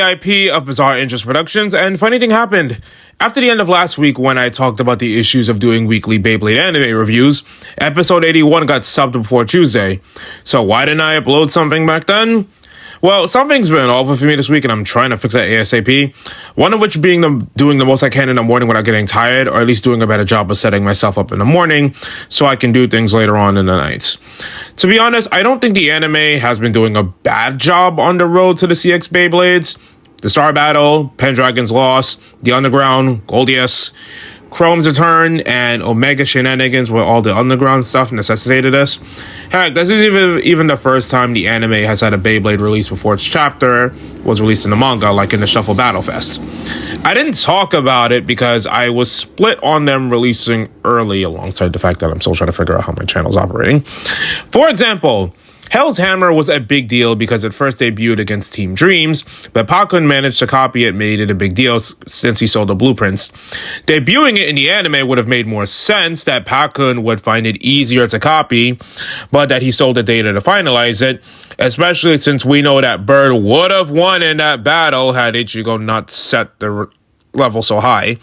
IP of Bizarre Interest Productions, and funny thing happened. After the end of last week when I talked about the issues of doing weekly Beyblade anime reviews, episode 81 got subbed before Tuesday. So why didn't I upload something back then? Well, something's been awful for me this week and I'm trying to fix that ASAP. One of which being doing the most I can in the morning without getting tired, or at least doing a better job of setting myself up in the morning so I can do things later on in the nights. To be honest, I don't think the anime has been doing a bad job on the road to the CX Beyblades. The Star Battle, Pendragon's Loss, The Underground, Goldius, Chrome's Return, and Omega Shenanigans with all the underground stuff necessitated this. Heck, this is even the first time the anime has had a Beyblade release before its chapter was released in the manga, like in the Shuffle Battle Fest. I didn't talk about it because I was split on them releasing early, alongside the fact that I'm still trying to figure out how my channel's operating. For example, Hell's Hammer was a big deal because it first debuted against Team Dreams, but Pakun managed to copy it, made it a big deal since he sold the blueprints. Debuting it in the anime would have made more sense that Pakun would find it easier to copy, but that he stole the data to finalize it, especially since we know that Bird would have won in that battle had Ichigo not set the level so high.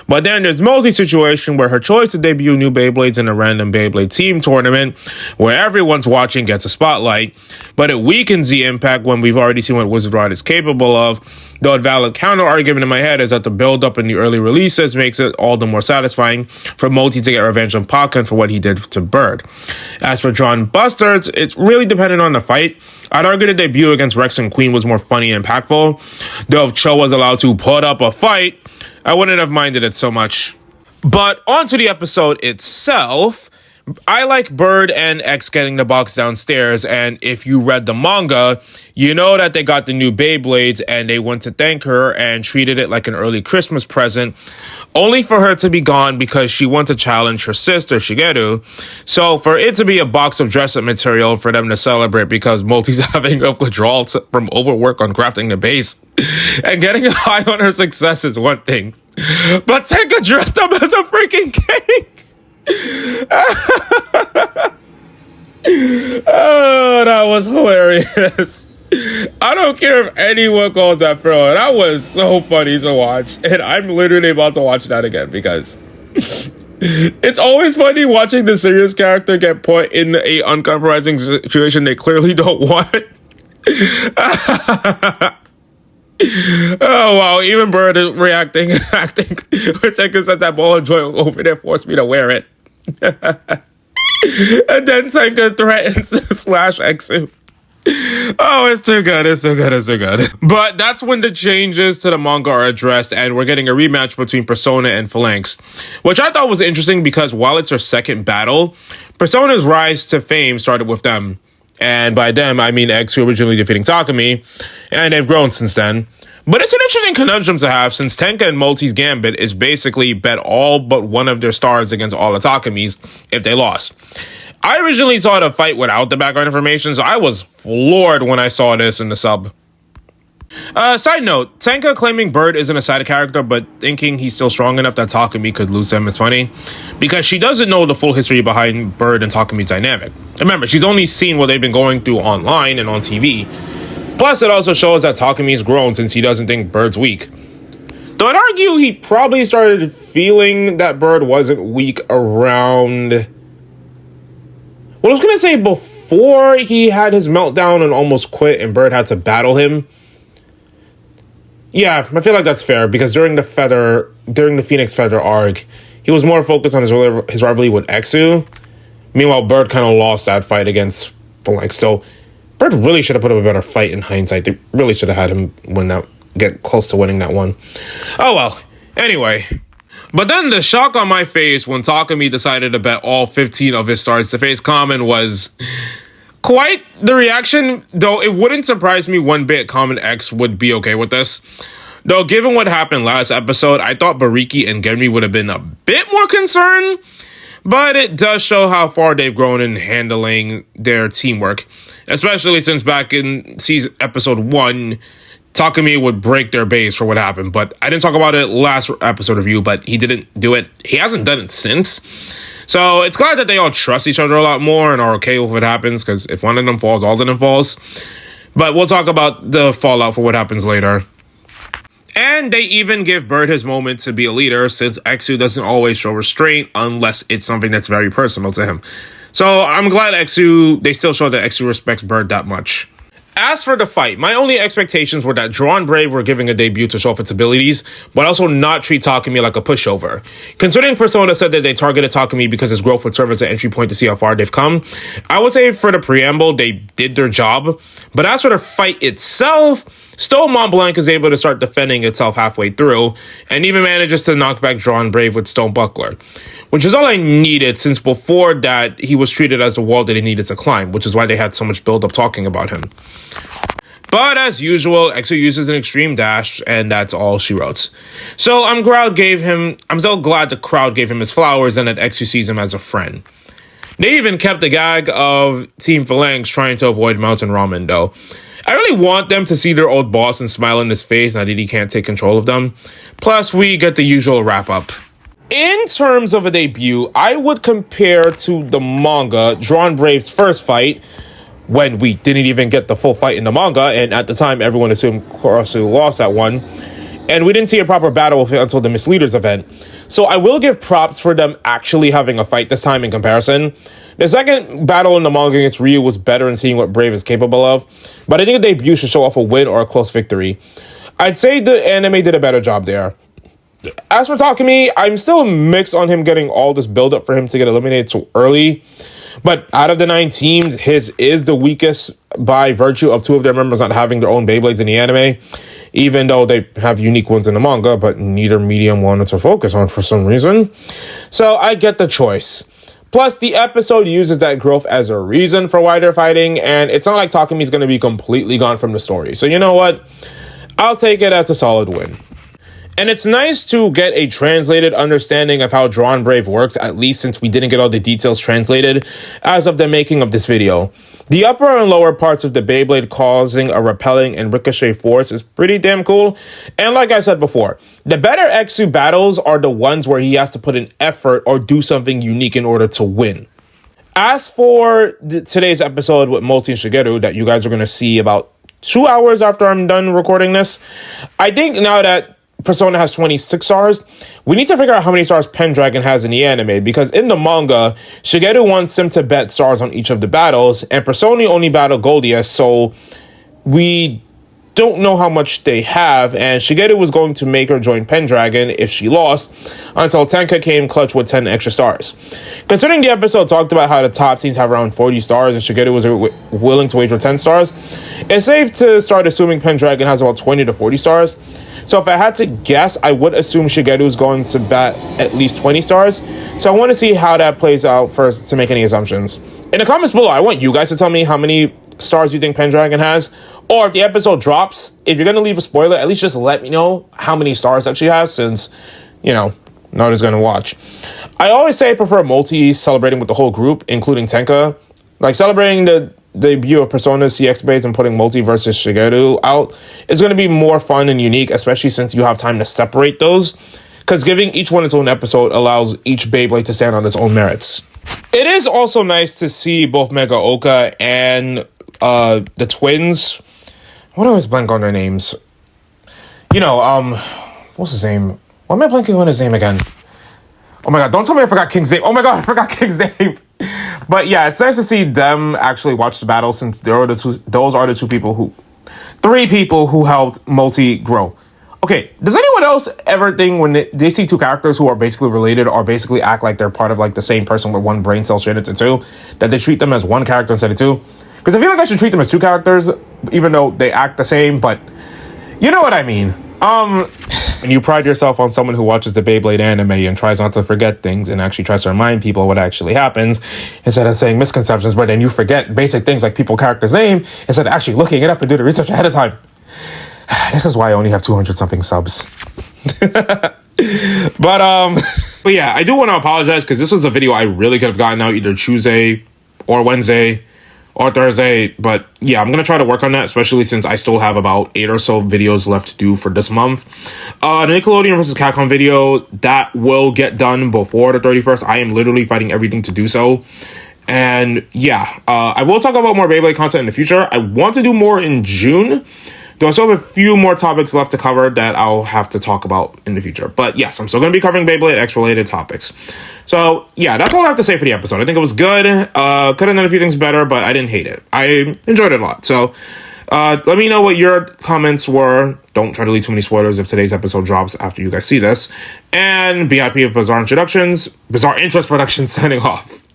But then there's Multi's situation where her choice to debut new Beyblades in a random Beyblade team tournament where everyone's watching gets a spotlight, but it weakens the impact when we've already seen what Wizard Rod is capable of. Though a valid counter argument in my head is that the build up in the early releases makes it all the more satisfying for Multi to get revenge on Pakun for what he did to Bird. As for Dran Busters, it's really dependent on the fight. I'd argue the debut against Rex and Queen was more funny and impactful, though if Cho was allowed to put up a fight, I wouldn't have minded it so much. But onto the episode itself. I like Bird and X getting the box downstairs, and if you read the manga, you know that they got the new Beyblades and they went to thank her and treated it like an early Christmas present, only for her to be gone because she went to challenge her sister, Shigeru. So for it to be a box of dress-up material for them to celebrate because Multi's having a withdrawal from overwork on crafting the base and getting high on her success is one thing, but Tenka dressed up as a freaking cake! Oh, that was hilarious. I don't care if anyone calls that thrill. That was so funny to watch. And I'm literally about to watch that again because it's always funny watching the serious character get put in a uncompromising situation they clearly don't want. Oh wow, even Bird is acting with taking such that ball of joy over there forced me to wear it. And then Tenka threatens to slash Exu. Oh, it's too good, it's too good, it's too good. But that's when the changes to the manga are addressed and we're getting a rematch between Persona and Phalanx, which I thought was interesting because while it's her second battle, Persona's rise to fame started with them. And by them, I mean X, who originally defeating Takumi, and they've grown since then. But it's an interesting conundrum to have since Tenka and Multi's gambit is basically bet all but one of their stars against all the Takumis if they lost. I originally saw the fight without the background information, so I was floored when I saw this in the sub. Side note, Tenka claiming Bird isn't a side character, but thinking he's still strong enough that Takumi could lose him is funny, because she doesn't know the full history behind Bird and Takumi's dynamic. Remember, she's only seen what they've been going through online and on TV. Plus, it also shows that Takumi's grown since he doesn't think Bird's weak. Though I'd argue he probably started feeling that Bird wasn't weak around... Well, I was going to say before he had his meltdown and almost quit and Bird had to battle him. Yeah, I feel like that's fair because during the Phoenix Feather arc, he was more focused on his rivalry with Exu. Meanwhile, Bird kind of lost that fight against Phalanx. So Bird really should have put up a better fight in hindsight. They really should have had him get close to winning that one. Oh well. Anyway. But then the shock on my face when Takumi decided to bet all 15 of his stars to face Common was quite the reaction, though it wouldn't surprise me one bit Common X would be okay with this. Though given what happened last episode, I thought Bariki and Genmi would have been a bit more concerned, but it does show how far they've grown in handling their teamwork, especially since back in episode 1, Takumi would break their base for what happened, but I didn't talk about it last episode review, but he didn't do it. He hasn't done it since. So it's glad that they all trust each other a lot more and are okay with what happens, because if one of them falls, all of them falls. But we'll talk about the fallout for what happens later. And they even give Bird his moment to be a leader, since Exu doesn't always show restraint unless it's something that's very personal to him. So I'm glad they still show that Exu respects Bird that much. As for the fight, my only expectations were that Dran Brave were giving a debut to show off its abilities, but also not treat Takumi like a pushover. Considering Persona said that they targeted Takumi because his growth would serve as an entry point to see how far they've come, I would say for the preamble, they did their job. But as for the fight itself, Stone Mont Blanc is able to start defending itself halfway through, and even manages to knock back Dran Brave with Stone Buckler, which is all I needed, since before that, he was treated as the wall that he needed to climb, which is why they had so much build-up talking about him. But as usual, Exu uses an extreme dash, and that's all she wrote. So I'm so glad the crowd gave him his flowers and that Exu sees him as a friend. They even kept the gag of Team Phalanx trying to avoid Mountain Ramen, though. I really want them to see their old boss and smile in his face now that he can't take control of them. Plus, we get the usual wrap-up. In terms of a debut, I would compare to the manga, Dran Brave's first fight, when we didn't even get the full fight in the manga, and at the time, everyone assumed Kurasu lost that one. And we didn't see a proper battle with it until the Misleaders event. So I will give props for them actually having a fight this time in comparison. The second battle in the manga against Ryu was better in seeing what Brave is capable of, but I think a debut should show off a win or a close victory. I'd say the anime did a better job there. As for Takumi, I'm still mixed on him getting all this build-up for him to get eliminated so early. But out of the 9 teams, his is the weakest by virtue of 2 of their members not having their own Beyblades in the anime, even though they have unique ones in the manga, but neither medium wanted to focus on for some reason. So I get the choice. Plus, the episode uses that growth as a reason for why they're fighting, and it's not like Takumi's going to be completely gone from the story. So you know what? I'll take it as a solid win. And it's nice to get a translated understanding of how Dran Brave works, at least since we didn't get all the details translated as of the making of this video. The upper and lower parts of the Beyblade causing a repelling and ricochet force is pretty damn cool. And like I said before, the better Exu battles are the ones where he has to put an effort or do something unique in order to win. As for today's episode with Multi and Shigeru that you guys are going to see about 2 hours after I'm done recording this, I think now that Persona has 26 stars, we need to figure out how many stars Pendragon has in the anime, because in the manga, Shigeru wants him to bet stars on each of the battles, and Persona only battled Goldius, so we don't know how much they have, and Shigeru was going to make her join Pendragon if she lost, until Tenka came clutch with 10 extra stars. Considering the episode talked about how the top teams have around 40 stars and Shigeru was willing to wager 10 stars, it's safe to start assuming Pendragon has about 20 to 40 stars. So if I had to guess, I would assume Shigeru is going to bet at least 20 stars. So I want to see how that plays out first to make any assumptions. In the comments below, I want you guys to tell me how many stars you think Pendragon has. Or if the episode drops, if you're going to leave a spoiler, at least just let me know how many stars that she has, since, you know, nobody's going to watch. I always say I prefer Multi celebrating with the whole group, including Tenka. Like, celebrating the debut of Persona CX Blades and putting Multi versus Shigeru out is going to be more fun and unique, especially since you have time to separate those, because giving each one its own episode allows each Beyblade to stand on its own merits. It is also nice to see both Mega Oka and the twins. What do I always blank on their names? You know, what's his name? Why am I blanking on his name again? Oh my god, don't tell me I forgot King's name. Oh my god, I forgot King's name. But yeah, it's nice to see them actually watch the battle, since those are the 3 people who helped Multi grow. Okay, does anyone else ever think when they see 2 characters who are basically related or basically act like they're part of like the same person with one brain cell shared into 2, that they treat them as 1 character instead of 2? Because I feel like I should treat them as 2 characters, even though they act the same, but you know what I mean. When you pride yourself on someone who watches the Beyblade anime and tries not to forget things and actually tries to remind people what actually happens, instead of saying misconceptions, but then you forget basic things like people's character's name, instead of actually looking it up and do the research ahead of time. This is why I only have 200-something subs. But yeah, I do want to apologize, because this was a video I really could have gotten out either Tuesday or Wednesday or Thursday, but yeah, I'm going to try to work on that, especially since I still have about 8 or so videos left to do for this month. The Nickelodeon vs. Capcom video, that will get done before the 31st. I am literally fighting everything to do so. And yeah, I will talk about more Beyblade content in the future. I want to do more in June. Though I still have a few more topics left to cover that I'll have to talk about in the future. But yes, I'm still going to be covering Beyblade X related topics. So yeah, that's all I have to say for the episode. I think it was good. Could have done a few things better, but I didn't hate it. I enjoyed it a lot. So let me know what your comments were. Don't try to leave too many spoilers if today's episode drops after you guys see this. And BIP of Bizarre Interest Productions signing off.